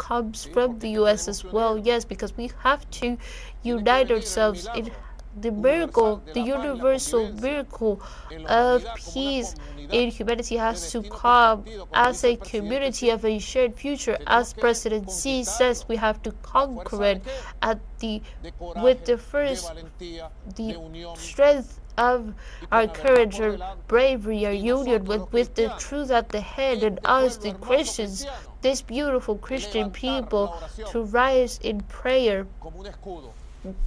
comes from the US as well. Yes, because we have to unite ourselves in the miracle, the universal miracle of peace in humanity has to come as a community of a shared future. As President Xi says, we have to conquer it at with the strength of our courage, our bravery, our union with the truth at the head, and us, the Christians, this beautiful Christian people, to rise in prayer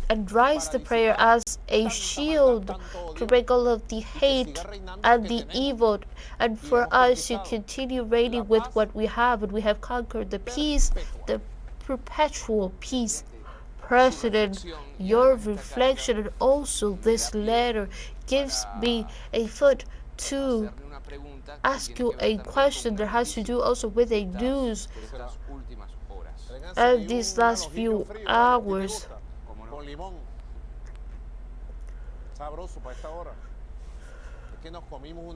and rise the prayer as a shield to break all of the hate and the evil, and for us to continue reigning with what we have, and we have conquered the peace, the perpetual peace. President, your reflection and also this letter gives me a foot to ask you a question that has to do also with the news of these last few hours.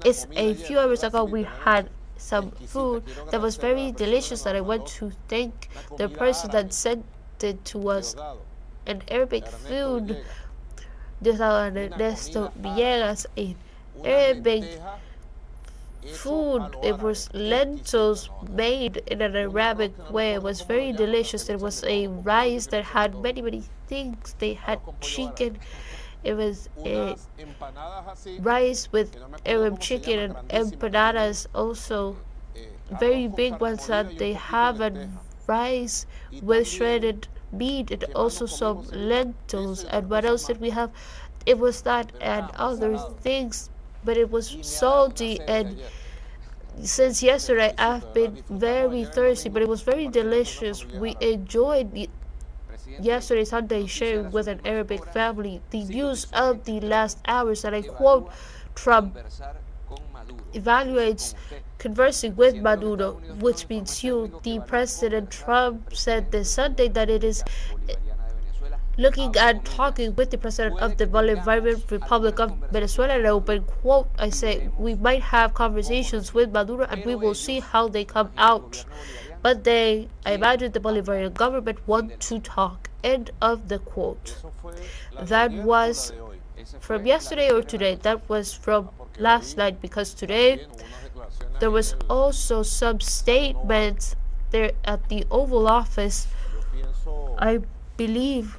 It's a few hours ago we had some food that was very delicious that I want to thank the person that sent it to us. An Arabic food, Ernesto Villegas, an Arabic food. It was lentils made in an Arabic way. It was very delicious. It was a rice that had many things. They had chicken. It was a rice with Arab chicken and empanadas, also very big ones that they have, and rice with shredded meat, and also some lentils. And what else did we have? It was that and other things, but it was salty, and since yesterday I've been very thirsty, but it was very delicious. We enjoyed yesterday Sunday sharing with an Arabic family the news of the last hours, and I quote, Trump evaluates conversing with Maduro, which means you. The President Trump said this Sunday that it is looking at talking with the President of the Bolivarian Republic of Venezuela. An open quote, I say, we might have conversations with Maduro and we will see how they come out. But I imagine the Bolivarian government want to talk. End of the quote. That was from yesterday or today? That was from last night, because today there was also some statements there at the Oval Office. I believe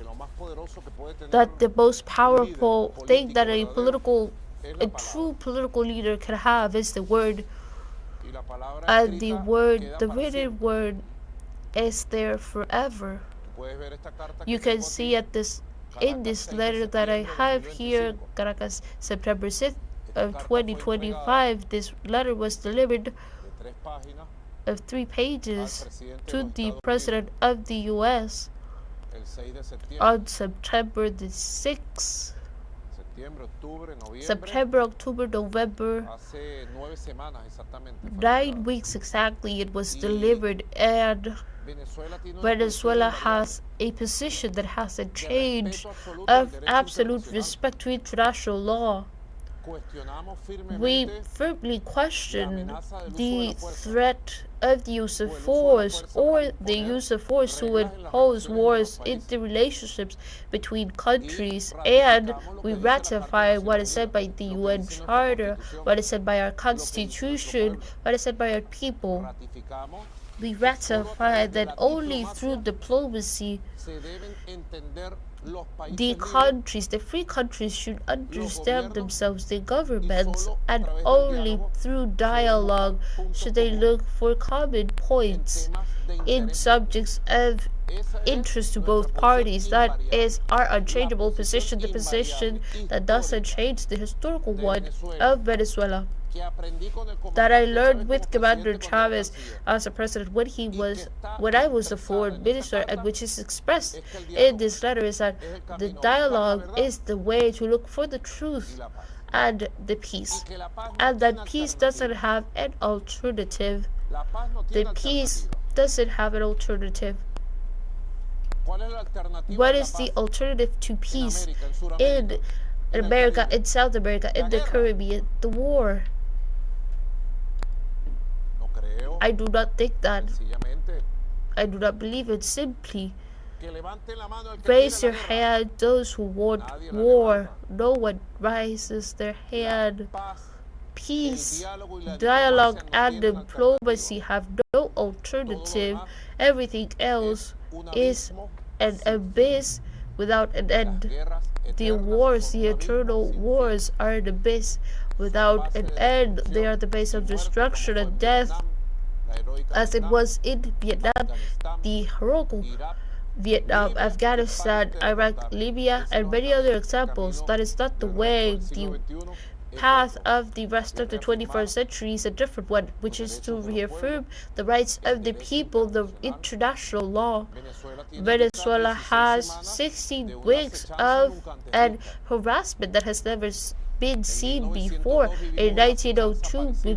that the most powerful thing that a true political leader can have is the word. And the written word is there forever. You can see in this letter that I have here, Caracas, September 6th of 2025. This letter was delivered of 3 pages to the President of the US on September the 6th. September, October, November, 9 weeks exactly it was delivered, and Venezuela has a position that hasn't changed of absolute respect to international law. We firmly question the threat of the use of force, or the use of force to impose wars in the relationships between countries, and we ratify what is said by the UN Charter, what is said by our Constitution, what is said by our people. We ratify that only through diplomacy the free countries should understand themselves, the governments, and only through dialogue should they look for common points in subjects of interest to both parties. That is our unchangeable position, the position that doesn't change, the historical one of Venezuela, that I learned with Commander Chavez as a president when I was the foreign minister, and which is expressed in this letter, is that the dialogue is the way to look for the truth and the peace, and that peace doesn't have an alternative. The peace doesn't have an alternative. What is the alternative to peace in America, in South America, in the Caribbean? The war. I do not think that. I do not believe it. Simply raise your hand, those who want war. No one raises their hand. Peace, dialogue, and diplomacy have no alternative. Everything else is an abyss without an end. The wars, the eternal wars, are an abyss without an end. They are the base of destruction and death, as it was in Vietnam, the heroic Vietnam, Afghanistan, Iraq, Libya, and many other examples. That is not the way. The path of the rest of the 21st century is a different one, which is to reaffirm the rights of the people, the international law. Venezuela has 16 weeks of an harassment that has never been seen before. In 1902, we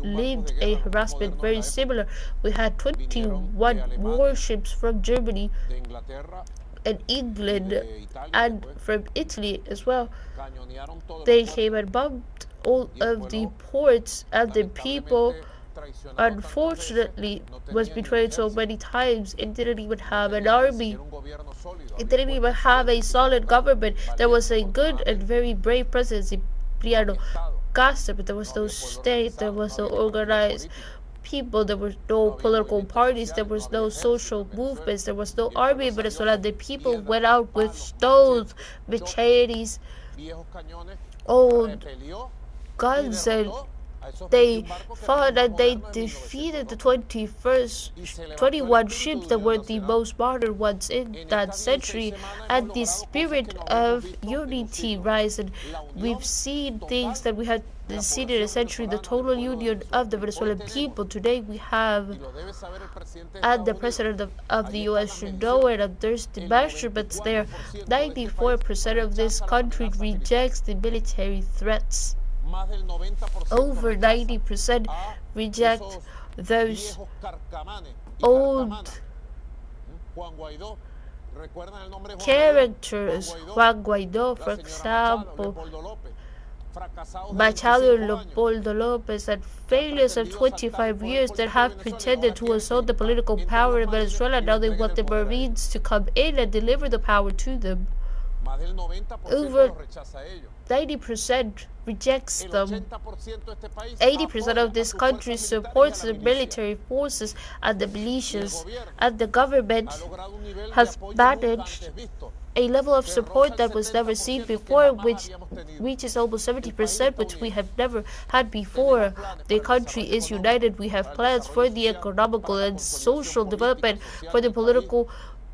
lived a harassment very similar. We had 21 warships from Germany and England and from Italy as well. They came and bombed all of the ports, and the people, unfortunately, was betrayed so many times. It didn't even have an army. It didn't even have a solid government. There was a good and very brave president, Cipriano Castro, but there was no state, there was no organized people, there were no political parties, there was no social movements, there was no army in Venezuela. The people went out with stones, machetes, old guns, and they fought and they defeated the 21 ships that were the most modern ones in that century, and the spirit of unity rise. And we've seen things that we had seen in a century, the total union of the Venezuelan people. Today we have, and the president of the U.S. should know it, and there's the measurements there. 94% of this country rejects the military threats. Over 90% reject those old characters. Juan Guaidó, for example, Machado and Leopoldo Lopez, and failures of 25 years that have pretended to assault the political power in Venezuela. Now they want the Marines to come in and deliver the power to them. Over 90% rejects them. 80% of this country supports the military forces and the militias, and the government has managed a level of support that was never seen before, which reaches almost 70%, which we have never had before. The country is united. We have plans for the economical and social development, for the political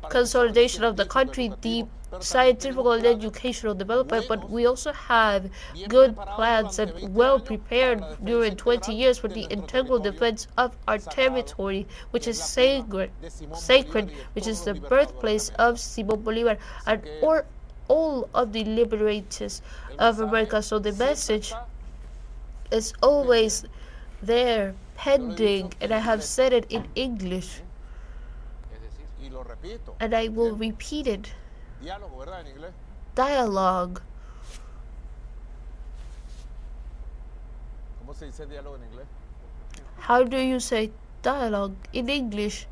consolidation of the country, the scientific and educational development, but we also have good plans and well prepared during 20 years for the integral defense of our territory, which is sacred, which is the birthplace of Simón Bolívar and all of the liberators of America. So the message is always there, pending, and I have said it in English, and I will repeat it. Dialogue. How do you say dialogue in English?